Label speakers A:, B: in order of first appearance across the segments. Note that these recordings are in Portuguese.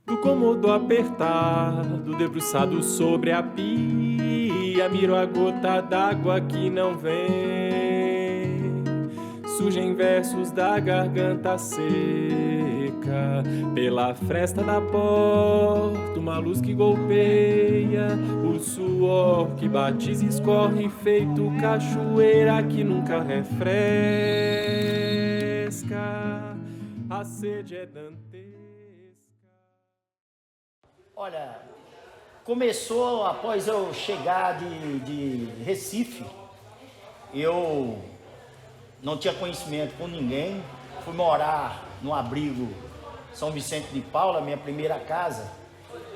A: Do cômodo apertado, debruçado sobre a pia, miro a gota d'água que não vem. Surgem versos da garganta seca, pela fresta da porta, uma luz que golpeia, o suor que batiza e escorre feito cachoeira que nunca refresca. A sede é dantesca.
B: Olha, começou após eu chegar de Recife. Eu não tinha conhecimento com ninguém, fui morar no abrigo São Vicente de Paula, minha primeira casa.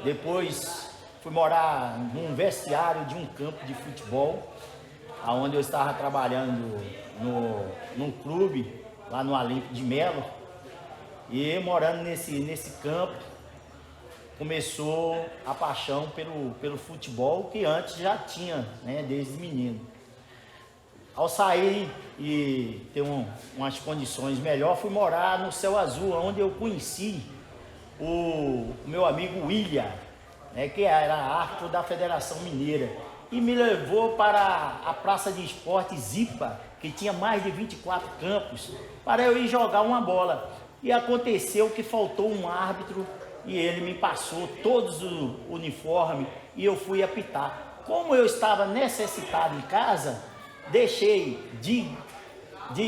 B: Depois fui morar num vestiário de um campo de futebol, onde eu estava trabalhando num clube, lá no Olímpio de Melo. E morando nesse campo, começou a paixão pelo futebol, que antes já tinha, né, desde menino. Ao sair e ter umas condições melhores, fui morar no Céu Azul, onde eu conheci o meu amigo William, né, que era árbitro da Federação Mineira, e me levou para a Praça de Esportes Zipa, que tinha mais de 24 campos, para eu ir jogar uma bola. E aconteceu que faltou um árbitro e ele me passou todos os uniformes e eu fui apitar. Como eu estava necessitado em casa, deixei de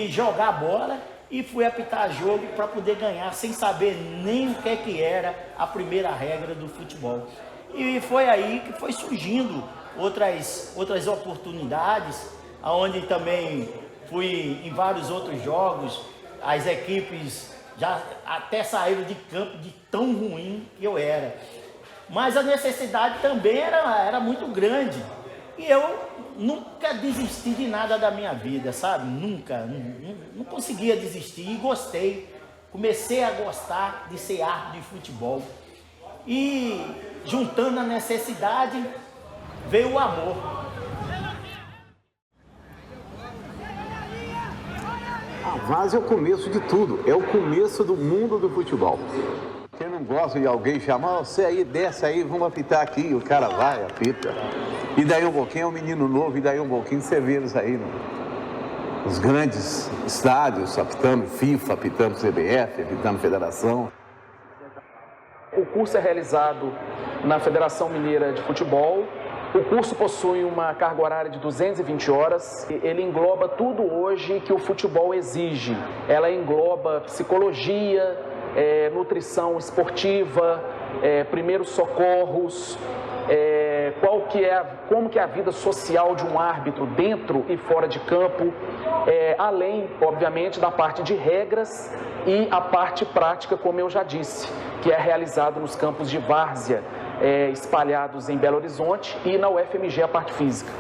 B: jogar bola e fui apitar jogo para poder ganhar, sem saber nem o que era a primeira regra do futebol. E foi aí que foi surgindo outras oportunidades, onde também fui em vários outros jogos, as equipes já até saíram de campo de tão ruim que eu era. Mas a necessidade também era muito grande. E eu nunca desisti de nada da minha vida, sabe? Nunca, não conseguia desistir e gostei. Comecei a gostar de ser árbitro de futebol. E juntando a necessidade, veio o amor.
C: A várzea é o começo de tudo, é o começo do mundo do futebol. Quem não gosta de alguém chamar, você aí, desce aí, vamos apitar aqui, o cara vai, apita. E daí um pouquinho é um menino novo, e daí um pouquinho você vê eles aí nos grandes estádios, apitando FIFA, apitando CBF, apitando Federação.
D: O curso é realizado na Federação Mineira de Futebol. O curso possui uma carga horária de 220 horas. Ele engloba tudo hoje que o futebol exige. Ela engloba psicologia, nutrição esportiva, primeiros socorros, como que é a vida social de um árbitro dentro e fora de campo, além, obviamente, da parte de regras e a parte prática, como eu já disse, que é realizado nos campos de várzea, espalhados em Belo Horizonte e na UFMG a parte física.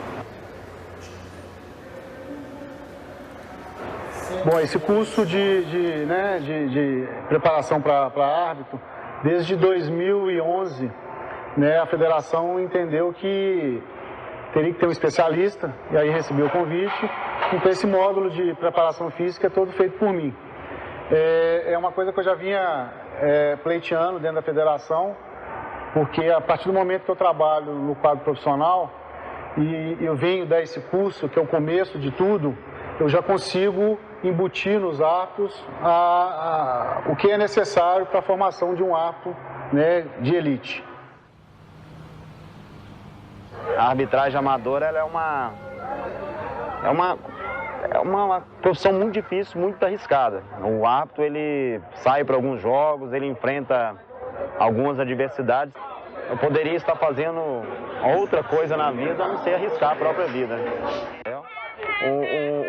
E: Bom, esse curso de preparação para árbitro, desde 2011, né, a federação entendeu que teria que ter um especialista, e aí recebeu o convite. Então esse módulo de preparação física é todo feito por mim. É uma coisa que eu já vinha pleiteando dentro da federação, porque a partir do momento que eu trabalho no quadro profissional e eu venho dar esse curso, que é o começo de tudo, eu já consigo embutir nos árbitros o que é necessário para a formação de um árbitro, né, de elite.
F: A arbitragem amadora ela é uma profissão muito difícil, muito arriscada. O árbitro ele sai para alguns jogos, ele enfrenta algumas adversidades. Eu poderia estar fazendo outra coisa na vida a não ser arriscar a própria vida.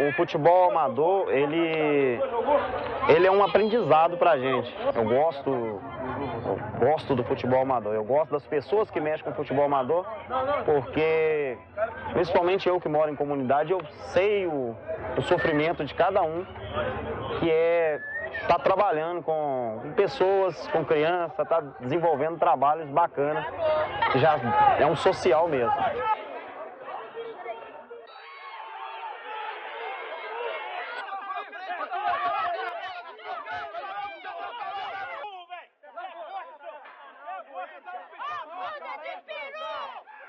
F: O futebol amador, ele é um aprendizado pra gente. Eu gosto do futebol amador, eu gosto das pessoas que mexem com o futebol amador, porque, principalmente eu que moro em comunidade, eu sei o sofrimento de cada um, que tá trabalhando com pessoas, com crianças, tá desenvolvendo trabalhos bacanas, já é um social mesmo.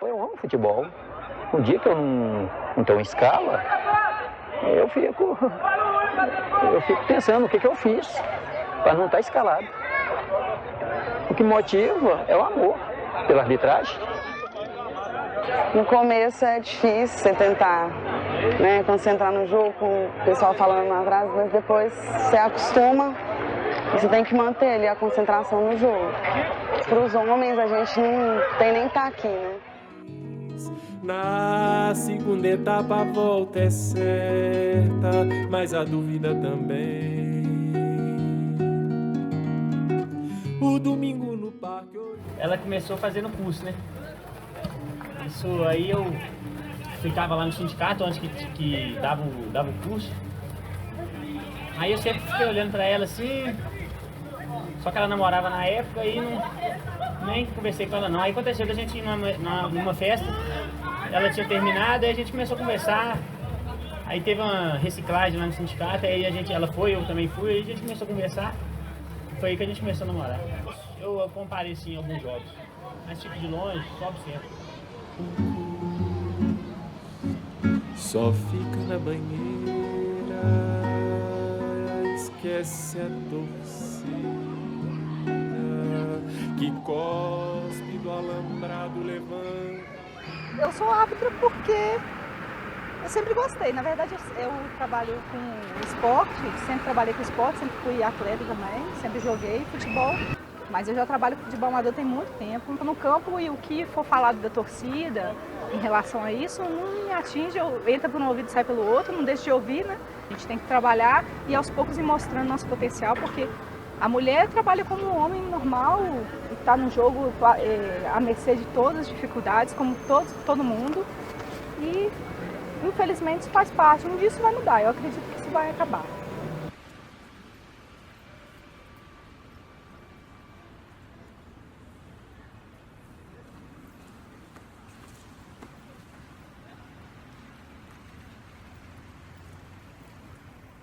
G: Eu amo futebol. No dia que eu não estou em escala, eu fico pensando o que eu fiz para não estar escalado. O que motiva é o amor pela arbitragem.
H: No começo é difícil você tentar, né, concentrar no jogo, com o pessoal falando atrás, mas depois você acostuma, você tem que manter ali a concentração no jogo. Para os homens a gente não tem nem que estar aqui, né?
A: Na segunda etapa a volta é certa, mas a dúvida também. O domingo no parque...
I: Ela começou fazendo curso, né? Isso aí eu ficava lá no sindicato, onde que dava o curso. Aí eu sempre fiquei olhando pra ela assim, só que ela namorava na época e nem conversei com ela não. Aí aconteceu da gente ir numa festa, ela tinha terminado, aí a gente começou a conversar. Aí teve uma reciclagem lá no sindicato, aí ela foi, eu também fui, aí a gente começou a conversar. Foi aí que a gente começou a namorar. Eu compareci em alguns jogos, mas tipo de longe, só observo.
A: Só fica na banheira, esquece a torcida que cospe do alambrado levanta.
J: Eu sou árbitra porque eu sempre gostei. Na verdade, eu trabalho com esporte, sempre trabalhei com esporte, sempre fui atleta também, sempre joguei futebol. Mas eu já trabalho com futebol amador tem muito tempo. No campo, e o que for falado da torcida em relação a isso não me atinge. Entra por um ouvido e sai pelo outro, não deixo de ouvir, né? A gente tem que trabalhar e aos poucos ir mostrando nosso potencial, porque a mulher trabalha como um homem normal e está no jogo à mercê de todas as dificuldades, como todo mundo. E, infelizmente, isso faz parte. Um dia isso vai mudar, eu acredito que isso vai acabar.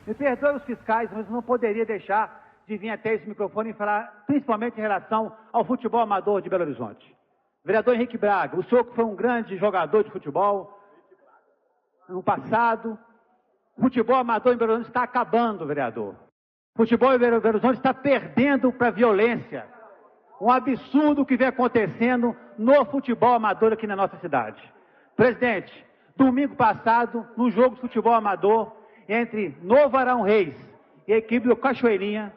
K: Me perdoe os fiscais, mas não poderia deixar de vir até esse microfone e falar, principalmente em relação ao futebol amador de Belo Horizonte. Vereador Henrique Braga, o senhor que foi um grande jogador de futebol no passado, o futebol amador em Belo Horizonte está acabando, vereador. O futebol em Belo Horizonte está perdendo para a violência. Um absurdo que vem acontecendo no futebol amador aqui na nossa cidade. Presidente, domingo passado, no jogo de futebol amador, entre Novo Arão Reis e a equipe do Cachoeirinha,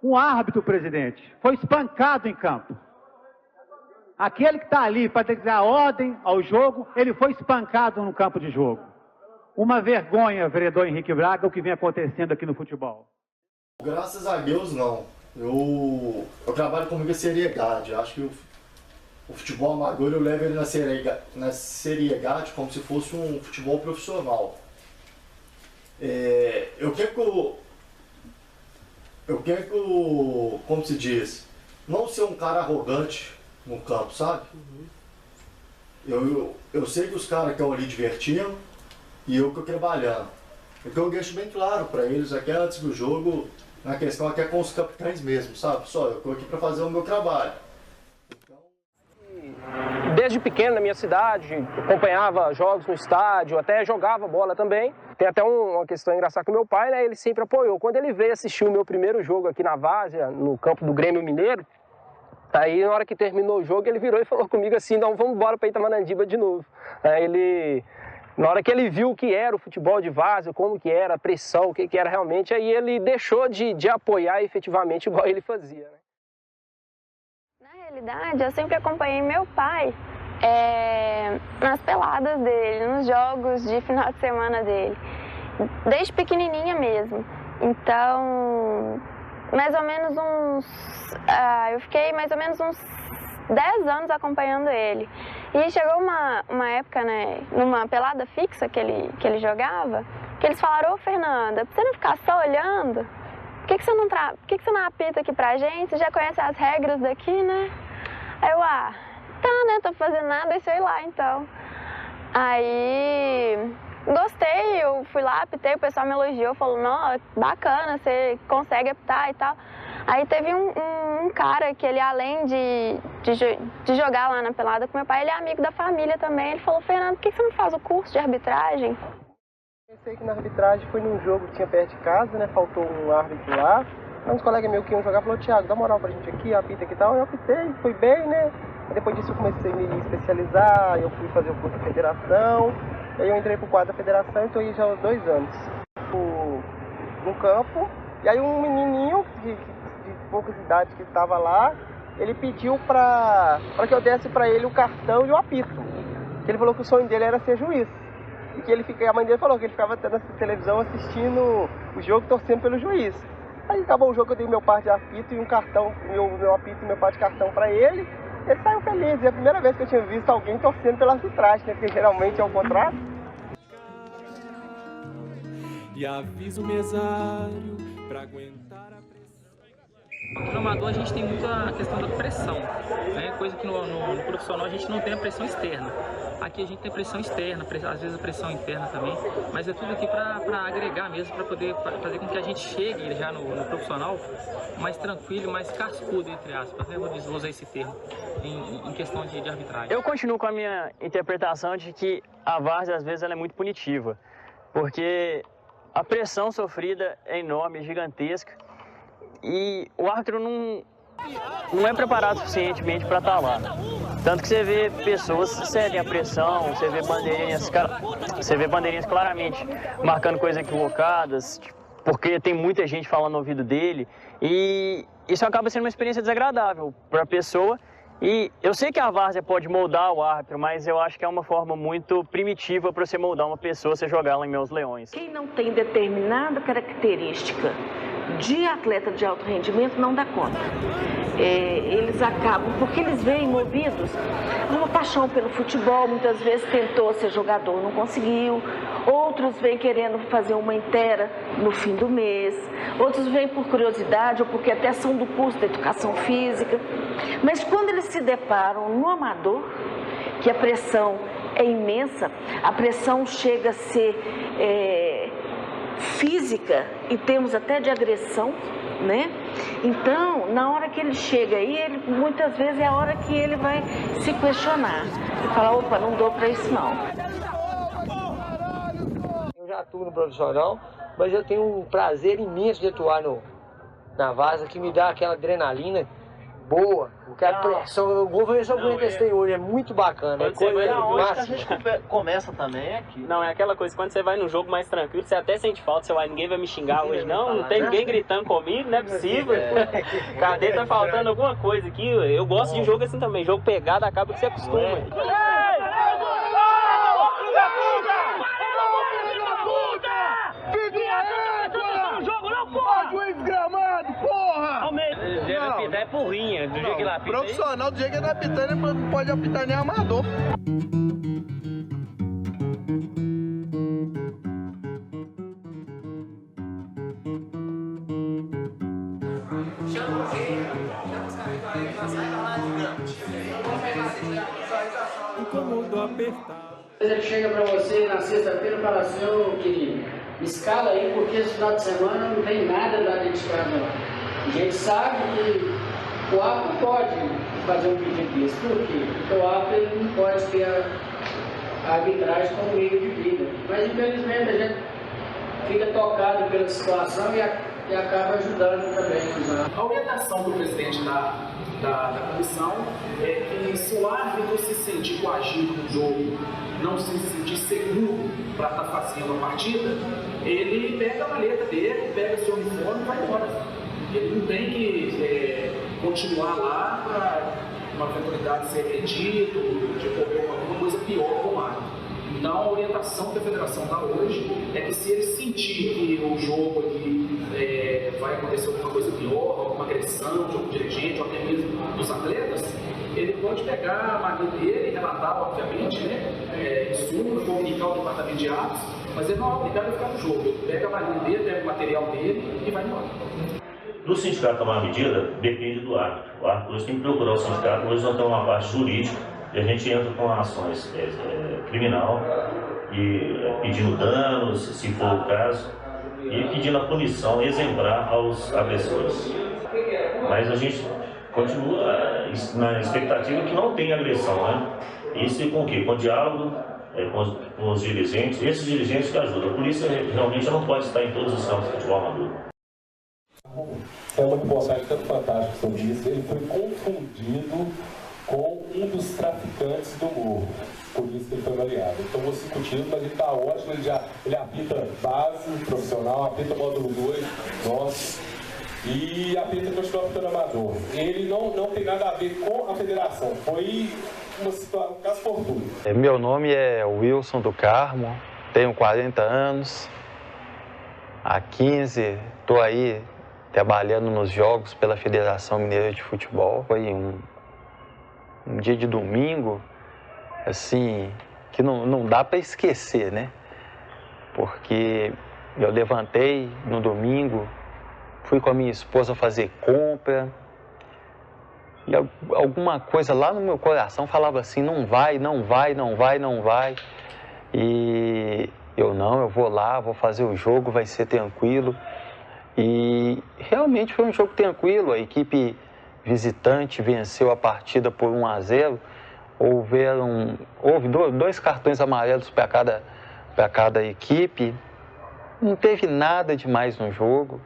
K: um árbitro, presidente, foi espancado em campo. Aquele que está ali para dar ordem ao jogo, ele foi espancado no campo de jogo. Uma vergonha, vereador Henrique Braga, o que vem acontecendo aqui no futebol.
L: Graças a Deus, não. Eu trabalho com muita seriedade. Eu acho que o futebol amador eu levo ele na seriedade como se fosse um futebol profissional. Eu quero, como se diz, não ser um cara arrogante no campo, sabe? Eu sei que os caras estão ali divertindo e eu estou trabalhando. Então eu deixo bem claro para eles aqui antes do jogo, na questão até com os capitães mesmo, sabe? Só, eu estou aqui para fazer o meu trabalho.
M: Desde pequeno na minha cidade, acompanhava jogos no estádio, até jogava bola também. Tem até uma questão engraçada com meu pai, né? Ele sempre apoiou. Quando ele veio assistir o meu primeiro jogo aqui na Várzea, no campo do Grêmio Mineiro, aí na hora que terminou o jogo, ele virou e falou comigo assim, não, vamos embora para Itamanandiba de novo. Na hora que ele viu o que era o futebol de Várzea, como que era a pressão, o que era realmente, aí ele deixou de apoiar efetivamente igual ele fazia, né?
N: Na realidade, eu sempre acompanhei meu pai nas peladas dele, nos jogos de final de semana dele, desde pequenininha mesmo. Então, eu fiquei mais ou menos uns 10 anos acompanhando ele. E chegou uma época, né, numa pelada fixa que ele jogava, que eles falaram, ô Fernanda, pra você não ficar só olhando, por que você não apita aqui pra gente? Você já conhece as regras daqui, né? Aí eu, tá, né, tô fazendo nada, deixa eu ir lá então. Aí gostei, eu fui lá, apitei, o pessoal me elogiou, falou, não, bacana, você consegue apitar e tal. Aí teve um cara que ele, além de jogar lá na pelada com meu pai, ele é amigo da família também. Ele falou, Fernando, por que você não faz o curso de arbitragem?
O: Pensei que na arbitragem foi num jogo que tinha perto de casa, né? Faltou um árbitro lá. Uns colegas meus que iam jogar falaram, Thiago, dá moral pra gente aqui, apita aqui e tal. Eu apitei, fui bem, né? Depois disso eu comecei a me especializar, eu fui fazer o curso da federação. Aí eu entrei pro quadro da federação e estou aí já há 2 anos. No campo, e aí um menininho de poucas idades que estava lá, ele pediu para que eu desse para ele o cartão e o apito. Ele falou que o sonho dele era ser juiz. E que a mãe dele falou que ele ficava na televisão assistindo o jogo, torcendo pelo juiz. Aí acabou o jogo, eu dei meu par de apito e um cartão, meu apito e meu par de cartão para ele. Ele saiu feliz, e é a primeira vez que eu tinha visto alguém torcendo pela arbitragem, né? Porque geralmente é o contrário.
A: E avisa o mesário pra aguentar a pressão.
P: No amador a gente tem muito a questão da pressão, né? Coisa que no profissional a gente não tem a pressão externa. Aqui a gente tem pressão externa, às vezes a pressão interna também, mas é tudo aqui para agregar mesmo, para poder fazer com que a gente chegue já no profissional mais tranquilo, mais cascudo, entre aspas, né? Vou usar esse termo, em questão de arbitragem.
M: Eu continuo com a minha interpretação de que a várzea às vezes ela é muito punitiva, porque a pressão sofrida é enorme, é gigantesca, e o árbitro não é preparado suficientemente para estar lá. Tanto que você vê pessoas que cedem a pressão, você vê bandeirinhas claramente marcando coisas equivocadas, porque tem muita gente falando no ouvido dele, e isso acaba sendo uma experiência desagradável para a pessoa. E eu sei que a várzea pode moldar o árbitro, mas eu acho que é uma forma muito primitiva para você moldar uma pessoa, você jogar ela em meus leões.
Q: Quem não tem determinada característica de atleta de alto rendimento não dá conta. Eles acabam, porque eles vêm movidos a uma paixão pelo futebol, muitas vezes tentou ser jogador, não conseguiu. Outros vêm querendo fazer uma inteira no fim do mês, outros vêm por curiosidade ou porque até são do curso de educação física. Mas quando eles se deparam no amador, que a pressão é imensa, a pressão chega a ser física e temos até de agressão, né? Então, na hora que ele chega aí, muitas vezes é a hora que ele vai se questionar e falar, opa, não dou pra isso não.
R: Eu já atuo no profissional, mas eu tenho um prazer imenso de atuar na várzea, que me dá aquela adrenalina boa, porque a pressão, eu vou ver se eu aguento esse hoje, é muito bacana.
F: Quando você vai no jogo, a gente começa também aqui.
P: Não, é aquela coisa, quando você vai no jogo mais tranquilo, você até sente falta, ninguém vai me xingar hoje, não tem ninguém gritando comigo, não é possível. Cadê, tá faltando alguma coisa aqui? Eu gosto de jogo assim também, jogo pegado acaba que você acostuma.
S: Juiz gramado, porra!
P: É porrinha, do jeito que ele apita.
S: Profissional, do jeito que ele apita, ele não pode apitar nem amador.
A: Incômodo apertado.
T: Ele chega pra você na sexta-feira e fala assim, ô querido, escala aí porque esse final de semana não tem nada da gente de casa lá. A gente sabe que o árbitro pode fazer um pedido desse. Por quê? Porque o árbitro ele não pode ter a arbitragem como meio de vida. Mas infelizmente a gente fica tocado pela situação e acaba ajudando também.
D: A orientação do presidente da comissão é que se o árbitro se sentir coagido no jogo, não se sentir seguro para estar fazendo a partida, ele pega a maleta dele, pega seu uniforme e vai embora. Ele não tem que continuar lá para uma eventualidade ser agredido, de ocorrer alguma coisa pior com o árbitro. Então a orientação que a federação dá hoje é que se ele sentir que o jogo ali vai acontecer alguma coisa pior, alguma agressão de algum dirigente ou até mesmo dos atletas, ele pode pegar a maleta dele e relatar, obviamente, né, insumos, comunicar o departamento de árbitros, mas ele não é obrigado a ficar no jogo. Ele pega a maleta dele, pega o material dele e vai embora.
U: No sindicato tomar medida, depende do árbitro. O árbitro hoje tem que procurar o sindicato, hoje nós temos uma parte jurídica e a gente entra com ações criminal e pedindo danos, se for o caso, e pedindo a punição exemplar aos agressores. Mas a gente continua na expectativa que não tenha agressão, né? Isso com o quê? Com diálogo, com os dirigentes, esses dirigentes que ajudam. A polícia realmente não pode estar em todos os campos de futebol amador.
B: É uma reportagem tanto fantástica sobre isso. Ele foi confundido com um dos traficantes do morro. Por isso que ele foi baleado. Ele tomou 5 tiros, mas ele está ótimo. Ele apita base profissional, apita módulo 2, nosso. E apita continua apitando amador. Ele não tem nada a ver com a federação. Foi um caso fortuito.
V: Meu nome é Wilson do Carmo, tenho 40 anos. Há 15 estou aí trabalhando nos jogos pela Federação Mineira de Futebol. Foi um dia de domingo, assim, que não dá para esquecer, né? Porque eu levantei no domingo, fui com a minha esposa fazer compra e alguma coisa lá no meu coração falava assim, não vai. E eu vou lá, vou fazer o jogo, vai ser tranquilo. E realmente foi um jogo tranquilo, a equipe visitante venceu a partida por 1-0. Houve 2 cartões amarelos para cada equipe. Não teve nada demais no jogo.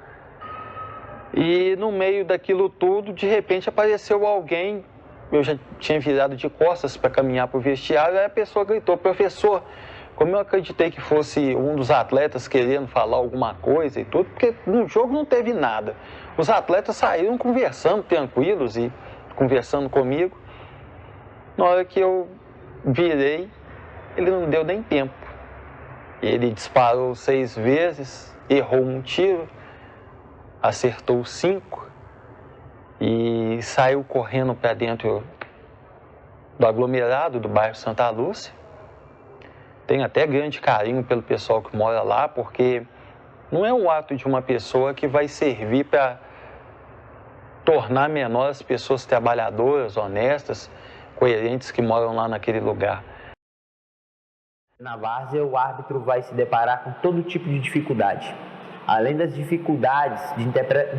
V: E no meio daquilo tudo, de repente apareceu alguém. Eu já tinha virado de costas para caminhar para o vestiário, aí a pessoa gritou, professor. Como eu acreditei que fosse um dos atletas querendo falar alguma coisa e tudo, porque no jogo não teve nada. Os atletas saíram conversando, tranquilos e conversando comigo. Na hora que eu virei, ele não deu nem tempo. Ele disparou 6 vezes, errou um tiro, acertou 5 e saiu correndo para dentro do aglomerado do bairro Santa Lúcia. Tenho até grande carinho pelo pessoal que mora lá, porque não é um ato de uma pessoa que vai servir para tornar menor as pessoas trabalhadoras, honestas, coerentes que moram lá naquele lugar.
W: Na várzea, o árbitro vai se deparar com todo tipo de dificuldade. Além das dificuldades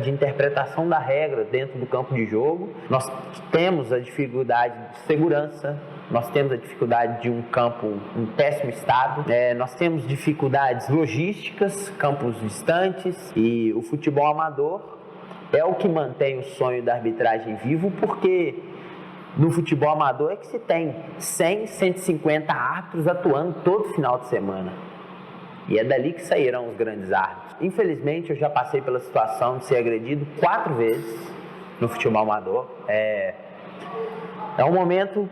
W: de interpretação da regra dentro do campo de jogo, nós temos a dificuldade de segurança, nós temos a dificuldade de um campo em péssimo estado, nós temos dificuldades logísticas, campos distantes, e o futebol amador é o que mantém o sonho da arbitragem vivo, porque no futebol amador é que se tem 100, 150 árbitros atuando todo final de semana. E é dali que sairão os grandes árbitros. Infelizmente, eu já passei pela situação de ser agredido 4 vezes no futebol amador. É um momento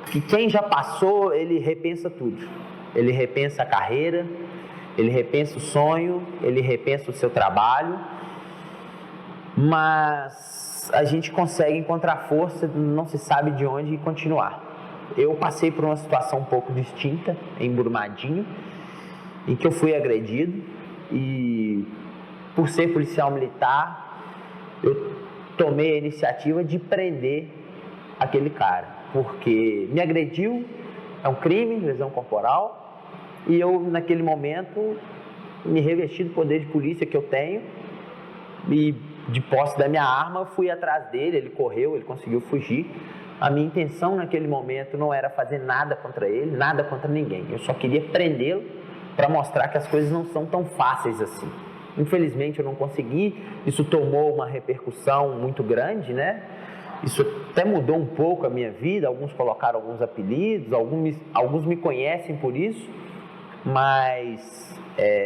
W: que quem já passou, ele repensa tudo. Ele repensa a carreira, ele repensa o sonho, ele repensa o seu trabalho. Mas a gente consegue encontrar força, não se sabe de onde, e continuar. Eu passei por uma situação um pouco distinta, em Brumadinho, em que eu fui agredido e, por ser policial militar, eu tomei a iniciativa de prender aquele cara, porque me agrediu, é um crime, lesão corporal, e eu, naquele momento, me revesti do poder de polícia que eu tenho e, de posse da minha arma, fui atrás dele, ele correu, ele conseguiu fugir. A minha intenção naquele momento não era fazer nada contra ele, nada contra ninguém, eu só queria prendê-lo para mostrar que as coisas não são tão fáceis assim. Infelizmente eu não consegui, isso tomou uma repercussão muito grande, né? Isso até mudou um pouco a minha vida, alguns colocaram alguns apelidos, alguns me conhecem por isso, mas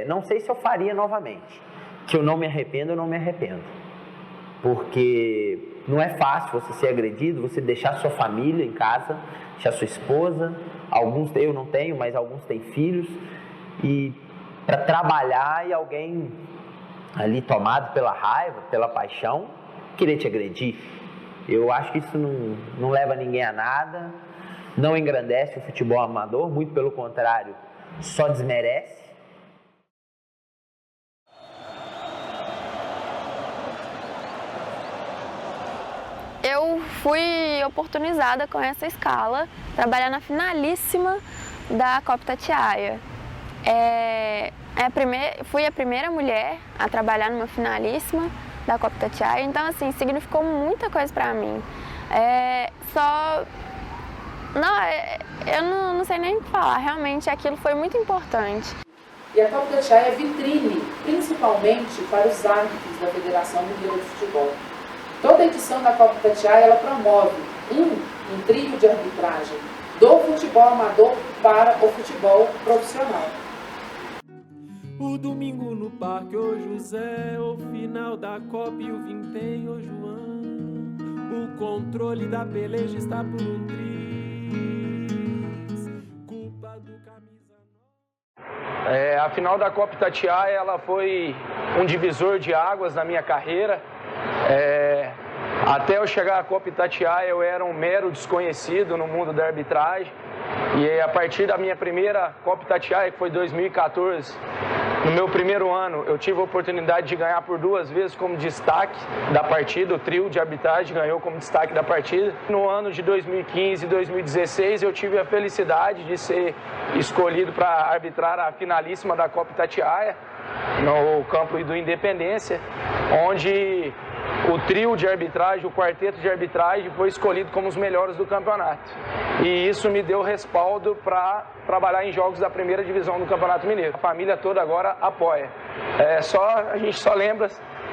W: não sei se eu faria novamente. Que eu não me arrependo, eu não me arrependo. Porque não é fácil você ser agredido, você deixar sua família em casa, deixar sua esposa, alguns eu não tenho, mas alguns têm filhos, e para trabalhar e alguém ali tomado pela raiva, pela paixão, querer te agredir. Eu acho que isso não leva ninguém a nada, não engrandece o futebol amador, muito pelo contrário, só desmerece.
N: Eu fui oportunizada com essa escala, trabalhar na finalíssima da Copa Itatiaia. Fui a primeira mulher a trabalhar numa finalíssima, da Copa Itatiaia, então assim, significou muita coisa para mim. Eu não sei nem o que falar, realmente aquilo foi muito importante.
C: E a Copa Itatiaia é vitrine, principalmente para os árbitros da Federação Mineira de Futebol. Toda edição da Copa Itatiaia, ela promove um trio de arbitragem do futebol amador para o futebol profissional.
A: O domingo no Parque, ô José, o final da Copa e o vintém, ô João. O controle da peleja está por um triz. Culpa do camisa.
D: A final da Copa Itatiaia, ela foi um divisor de águas na minha carreira. Até eu chegar à Copa Itatiaia, eu era um mero desconhecido no mundo da arbitragem. E a partir da minha primeira Copa Itatiaia, que foi 2014, no meu primeiro ano, eu tive a oportunidade de ganhar por 2 vezes como destaque da partida. O trio de arbitragem ganhou como destaque da partida. No ano de 2015 e 2016, eu tive a felicidade de ser escolhido para arbitrar a finalíssima da Copa Itatiaia, no campo do Independência, onde o trio de arbitragem, o quarteto de arbitragem foi escolhido como os melhores do campeonato. E isso me deu respaldo para trabalhar em jogos da primeira divisão do Campeonato Mineiro. A família toda agora apoia. A gente só lembra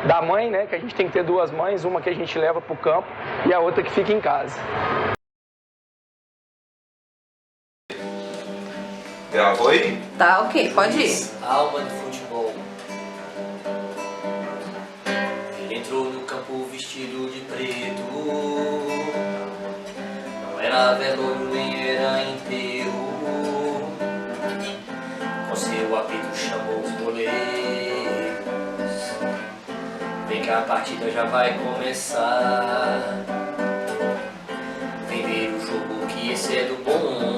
D: da mãe, né, que a gente tem que ter 2 mães, uma que a gente leva para o campo e a outra que fica em casa.
E: Gravou aí?
G: Tá, ok, pode ir.
X: Alma do futebol. Ele entrou no campo vestido de preto. Não era velório nem era enterro. Com seu apito chamou os goleiros. Vem que a partida já vai começar. Vem ver o jogo que esse é do bom.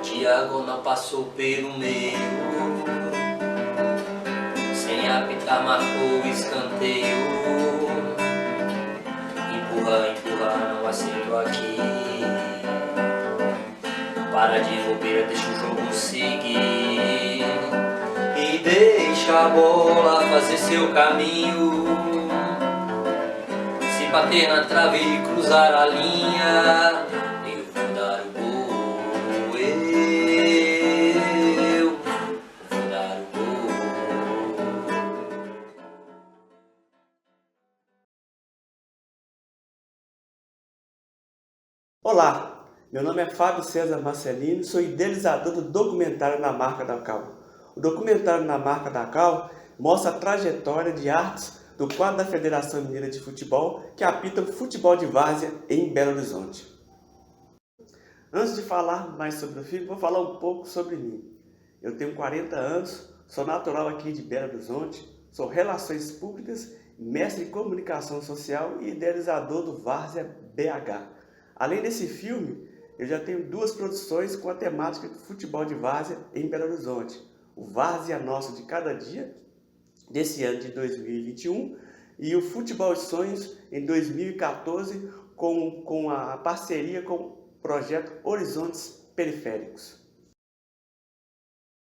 X: Diagonal passou pelo meio, sem apitar marcou o escanteio. Empurra, não aceito aqui. Para de bobeira, deixa o jogo seguir. E deixa a bola fazer seu caminho. Se bater na trave e cruzar a linha, eu vou dar o gol.
Y: Olá, meu nome é Fábio César Marcelino, sou idealizador do documentário Na Marca da Cal. O documentário Na Marca da Cal mostra a trajetória de árbitros do quadro da Federação Mineira de Futebol que apitam futebol de várzea em Belo Horizonte. Antes de falar mais sobre o filme, vou falar um pouco sobre mim. Eu tenho 40 anos, sou natural aqui de Belo Horizonte, sou Relações Públicas, mestre em Comunicação Social e idealizador do Várzea BH. Além desse filme, eu já tenho 2 produções com a temática de futebol de várzea em Belo Horizonte. O Várzea Nosso de Cada Dia, desse ano de 2021, e o Futebol de Sonhos em 2014, com a parceria com o projeto Horizontes Periféricos.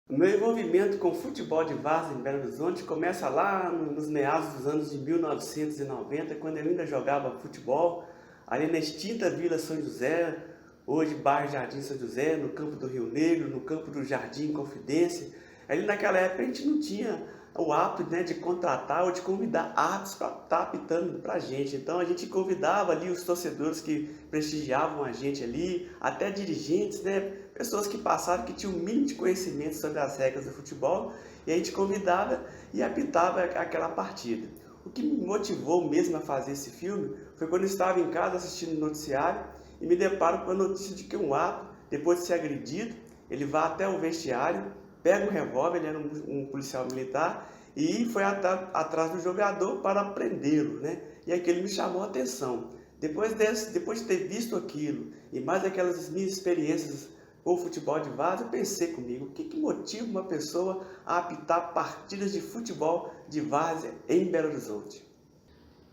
Y: O meu envolvimento com futebol de várzea em Belo Horizonte começa lá nos meados dos anos de 1990, quando eu ainda jogava futebol, ali na extinta Vila São José, hoje bairro Jardim São José, no campo do Rio Negro, no campo do Jardim Confidência. Ali naquela época a gente não tinha o hábito, né, de contratar ou de convidar árbitros para estar apitando para a gente. Então a gente convidava ali os torcedores que prestigiavam a gente ali, até dirigentes, né, pessoas que passaram, que tinham um mínimo de conhecimento sobre as regras do futebol, e a gente convidava e apitava aquela partida. O que me motivou mesmo a fazer esse filme foi quando eu estava em casa assistindo o noticiário e me deparo com a notícia de que um árbitro, depois de ser agredido, ele vai até o vestiário, pega um revólver, ele era um policial militar, e foi atrás do jogador para prendê-lo, né? E aquilo me chamou a atenção. Depois de ter visto aquilo e mais aquelas minhas experiências com o futebol de várzea, eu pensei comigo, o que motiva uma pessoa a apitar partidas de futebol de várzea em Belo Horizonte?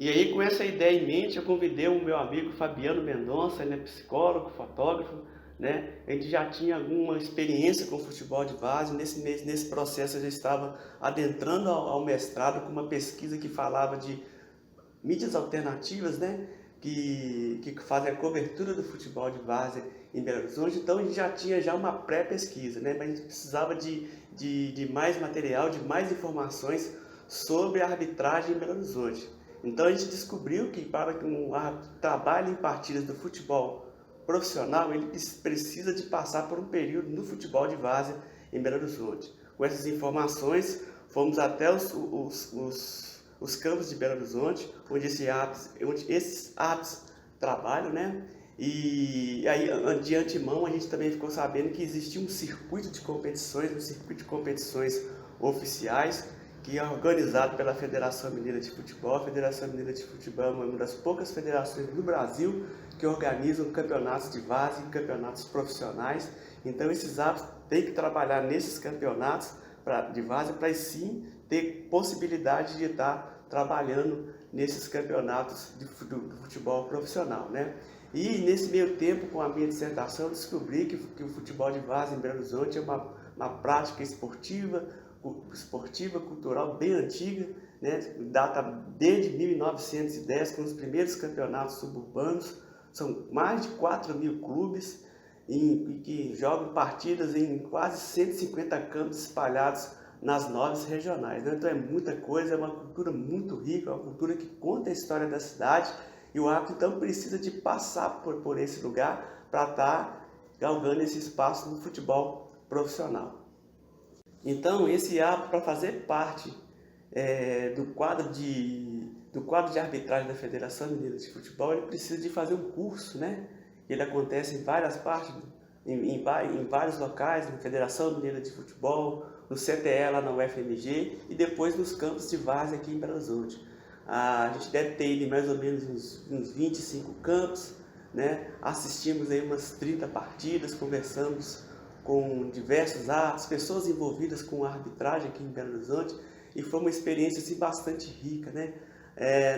Y: E aí, com essa ideia em mente, eu convidei o meu amigo Fabiano Mendonça, ele é psicólogo, fotógrafo, né? A gente já tinha alguma experiência com futebol de várzea. Nesse processo eu já estava adentrando ao mestrado com uma pesquisa que falava de mídias alternativas, né? Que fazem a cobertura do futebol de várzea em Belo Horizonte. Então a gente já tinha uma pré-pesquisa, né? Mas a gente precisava de mais material, de mais informações sobre a arbitragem em Belo Horizonte. Então a gente descobriu que para que um árbitro trabalhe em partidas do futebol profissional, ele precisa de passar por um período no futebol de várzea em Belo Horizonte. Com essas informações, fomos até os campos de Belo Horizonte, onde esses árbitros trabalham, né? E aí, de antemão, a gente também ficou sabendo que existia um circuito de competições oficiais, que é organizado pela Federação Mineira de Futebol. A Federação Mineira de Futebol é uma das poucas federações do Brasil que organizam campeonatos de várzea e campeonatos profissionais. Então esses árbitros têm que trabalhar nesses campeonatos de várzea para sim ter possibilidade de estar trabalhando nesses campeonatos do futebol profissional, né? E nesse meio tempo, com a minha dissertação, eu descobri que o futebol de várzea em Belo Horizonte é uma prática esportiva, cultural bem antiga, né? Data desde 1910, com os primeiros campeonatos suburbanos. São mais de 4.000 clubes que jogam partidas em quase 150 campos espalhados nas 9 regionais, né? Então é muita coisa, é uma cultura muito rica, é uma cultura que conta a história da cidade, e o árbitro então precisa de passar por esse lugar para estar galgando esse espaço no futebol profissional. Então, esse árbitro, para fazer parte do quadro de arbitragem da Federação Mineira de Futebol, ele precisa de fazer um curso, né? Ele acontece em várias partes, em vários locais, na Federação Mineira de Futebol, no CTE lá na UFMG e depois nos campos de várzea aqui em Belo Horizonte. A gente deve ter ido em mais ou menos uns 25 campos, né? Assistimos aí umas 30 partidas, conversamos com diversos árbitros, pessoas envolvidas com a arbitragem aqui em Belo Horizonte, e foi uma experiência assim, bastante rica, né?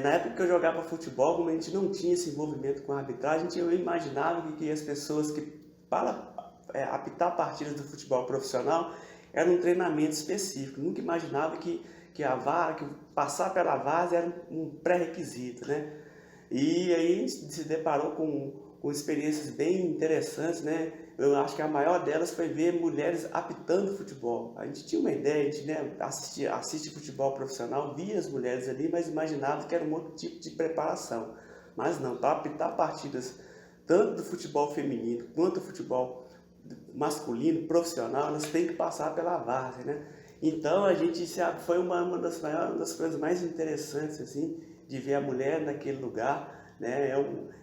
Y: Na época que eu jogava futebol, como a gente não tinha esse envolvimento com a arbitragem, eu imaginava que as pessoas que para apitar partidas do futebol profissional era um treinamento específico. Nunca imaginava que passar pela várzea era um pré-requisito, né? E aí a gente se deparou com experiências bem interessantes, né? Eu acho que a maior delas foi ver mulheres apitando futebol. A gente tinha uma ideia, a gente, né, assiste futebol profissional, via as mulheres ali, mas imaginava que era um outro tipo de preparação. Mas não, para apitar partidas tanto do futebol feminino quanto do futebol masculino, profissional, elas têm que passar pela várzea, né? Então a gente foi uma das coisas mais interessantes assim, de ver a mulher naquele lugar, né?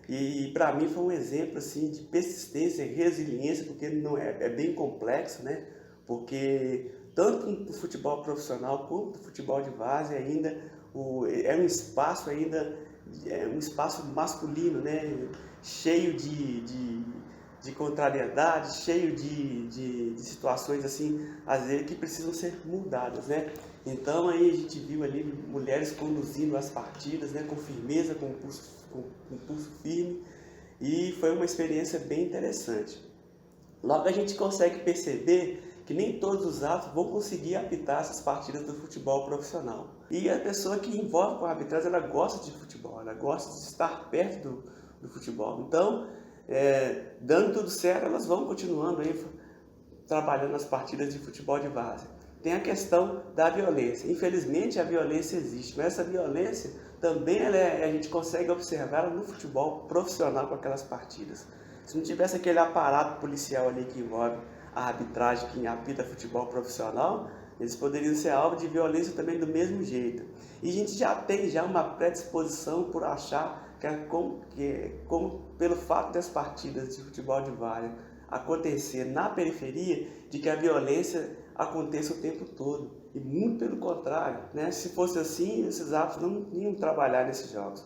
Y: E para mim foi um exemplo assim, de persistência e resiliência, porque não é bem complexo, né? Porque tanto no futebol profissional quanto no futebol de várzea ainda é um espaço masculino, né? Cheio de contrariedade, cheio de situações assim, às vezes que precisam ser mudadas, né? Então aí a gente viu ali mulheres conduzindo as partidas, né, com firmeza, com pulso firme, e foi uma experiência bem interessante. Logo a gente consegue perceber que nem todos os árbitros vão conseguir apitar essas partidas do futebol profissional. E a pessoa que envolve com a arbitragem, ela gosta de futebol, ela gosta de estar perto do futebol. Então, dando tudo certo, elas vão continuando aí trabalhando nas partidas de futebol de várzea. Tem a questão da violência. Infelizmente a violência existe, mas essa violência também a gente consegue observar no futebol profissional com aquelas partidas. Se não tivesse aquele aparato policial ali que envolve a arbitragem, que apita futebol profissional, eles poderiam ser alvo de violência também do mesmo jeito. E a gente já tem uma predisposição por achar pelo fato das partidas de futebol de várzea acontecer na periferia, de que a violência aconteça o tempo todo. E muito pelo contrário, né? Se fosse assim, esses árbitros não iam trabalhar nesses jogos.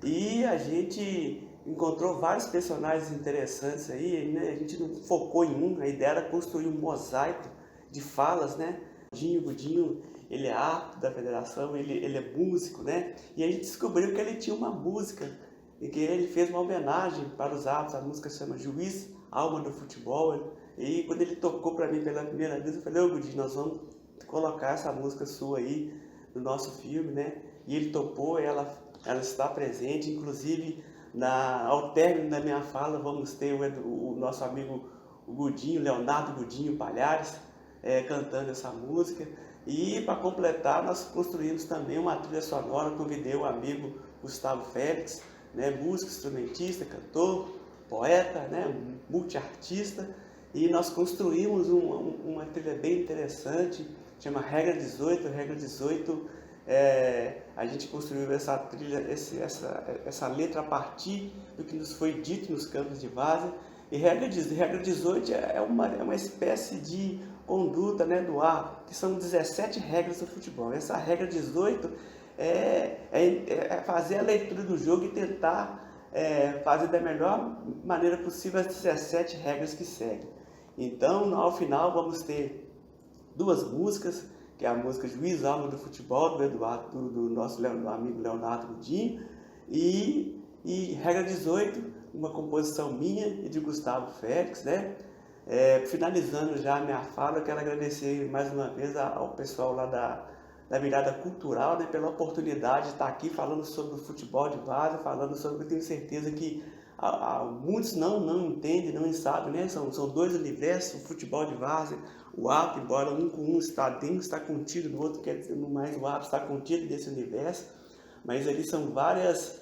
Y: E a gente encontrou vários personagens interessantes aí, né? A gente não focou em um, a ideia era construir um mosaico de falas, né? Godinho ele é árbitro da federação, ele é músico, né? E a gente descobriu que ele tinha uma música e que ele fez uma homenagem para os árbitros. A música chama Juiz, Alma do Futebol. E quando ele tocou para mim pela primeira vez, eu falei: ô Gudinho, nós vamos colocar essa música sua aí no nosso filme, né? E ele topou, ela está presente, inclusive ao término da minha fala vamos ter o nosso amigo o Gudinho, Leonardo Gudinho Palhares, cantando essa música. E para completar, nós construímos também uma trilha sonora. Convidei o amigo Gustavo Félix, né, músico, instrumentista, cantor, poeta, né, multiartista, e nós construímos uma trilha bem interessante, chama Regra 18. Regra 18, a gente construiu essa trilha, essa letra a partir do que nos foi dito nos campos de várzea. E regra 18 é uma espécie de conduta, né, do árbitro, que são 17 regras do futebol. Essa regra 18 é fazer a leitura do jogo e tentar fazer da melhor maneira possível as 17 regras que seguem. Então, ao final, vamos ter duas músicas, que é a música Juiz, Alma do Futebol, do nosso amigo Leonardo Gudinho, e regra 18, uma composição minha e de Gustavo Félix, né? Finalizando já a minha fala, eu quero agradecer mais uma vez ao pessoal lá da Mirada Cultural, né, pela oportunidade de estar aqui falando sobre o futebol de várzea, falando sobre, eu tenho certeza que muitos não entendem, não sabem, né? São dois universos, o futebol de várzea, o árbitro, embora um com um está dentro, está contido no outro, quer dizer, mais o árbitro está contido nesse universo, mas ali são várias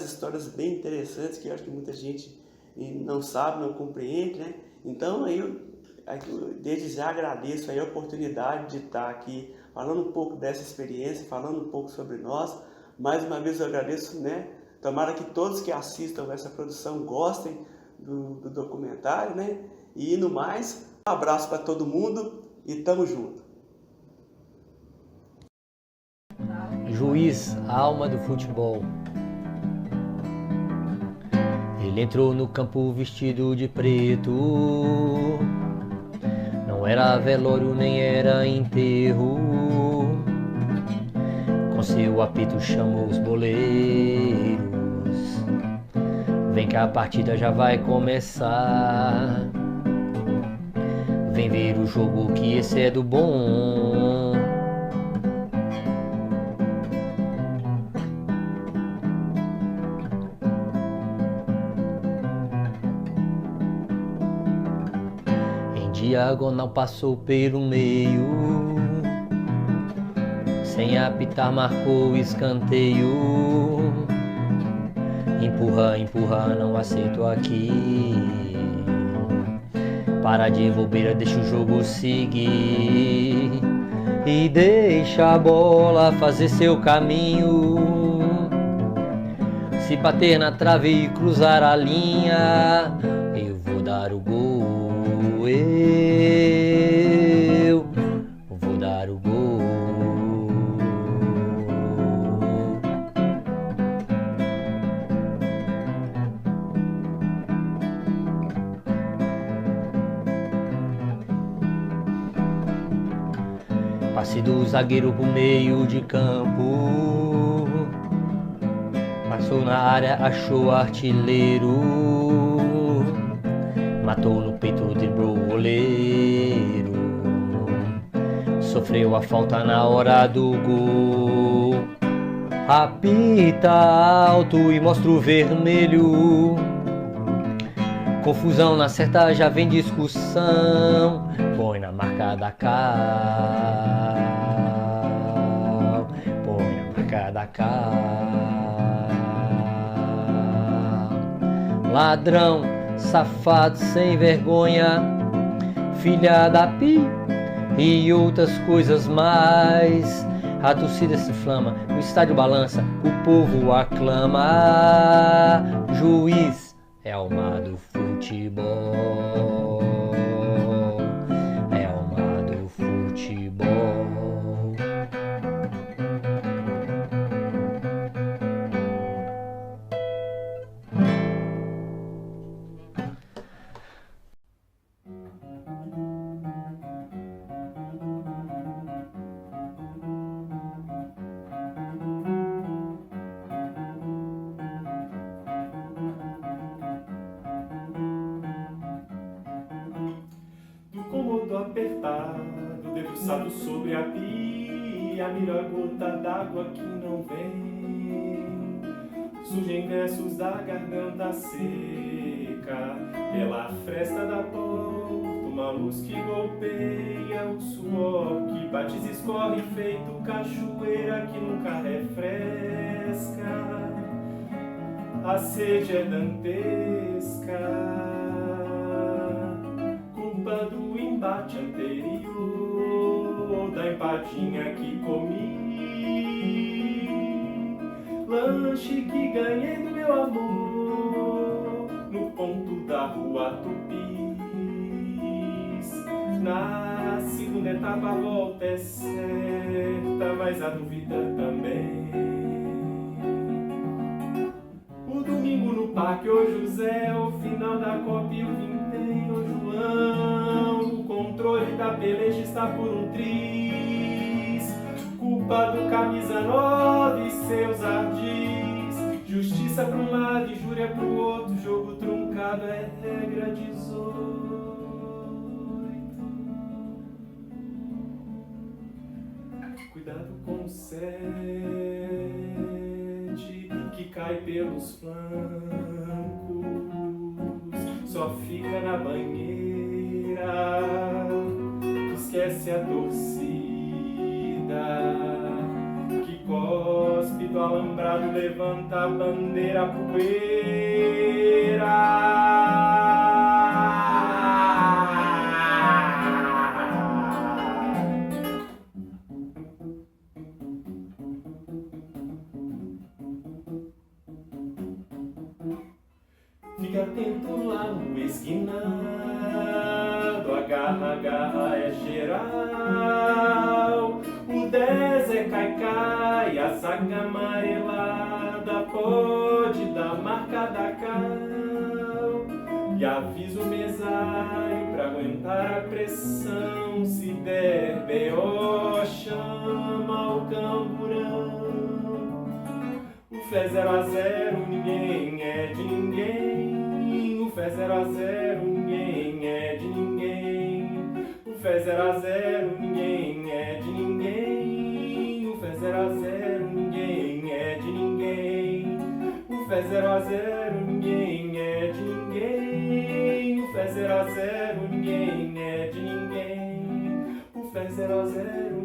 Y: histórias bem interessantes que eu acho que muita gente não sabe, não compreende, né? Então eu desde já agradeço aí a oportunidade de estar aqui falando um pouco dessa experiência, falando um pouco sobre nós. Mais uma vez eu agradeço, né? Tomara que todos que assistam essa produção gostem do documentário, né? E no mais, um abraço para todo mundo e tamo junto.
E: Juiz, a alma do futebol. Ele entrou no campo vestido de preto. Não era velório nem era enterro. Com seu apito chamou os boleiros. Vem que a partida já vai começar. Vem ver o jogo que esse é do bom. Em diagonal passou pelo meio. Sem apitar marcou escanteio. Empurra, empurra, não aceito aqui. Para de bobeira, deixa o jogo seguir. E deixa a bola fazer seu caminho. Se bater na trave e cruzar a linha, eu vou dar o gol. Eu vou dar o gol. Passe do zagueiro pro meio de campo. Passou na área, achou artilheiro. Matou no peito, driblou o goleiro. Sofreu a falta na hora do gol. Apita alto e mostra o vermelho. Confusão na certa, já vem discussão. Põe na marca da cal. Põe na marca da cal. Ladrão, safado, sem vergonha, filha da pi e outras coisas mais. A torcida se inflama, o estádio balança, o povo aclama. Juiz é alma do futebol. É alma do futebol.
A: debruçado sobre a pia, mira a gota d'água que não vem. Surgem versos da garganta seca, pela fresta da porta, uma luz que golpeia o suor que bate e escorre feito cachoeira que nunca refresca. A sede é dantesca, culpa do embate anterior, da empadinha que comi, lanche que ganhei do meu amor, no ponto da rua Tupis. Na segunda etapa a volta é certa, mas a dúvida também. O domingo no Parque Ô José, o final da Copa e o vintém, ô João. O controle da peleja está por um triz, culpa do camisa 9 e seus ardis. Justiça para um lado e júria para o outro, jogo truncado é regra 18. Cuidado com o 7 que cai pelos flancos, só fica na banheira, esquece a torcida, que cospe do alambrado, levanta a bandeira poeira. Fica atento lá no esquinado, agarra é geral. O 10 é caicai, a zaga amarelada pode dar marca da cal. E avisa o mesário pra aguentar a pressão, se der B.O. chama o camburão. O Fé 0-0, ninguém é de ninguém. O Fé 0-0, ninguém é de ninguém. O Fé 0-0, ninguém é de ninguém. O Fé 0-0, ninguém é de ninguém. O Fé 0-0, ninguém é de ninguém. O Fé 0-0, ninguém é de ninguém. O Fé 0-0.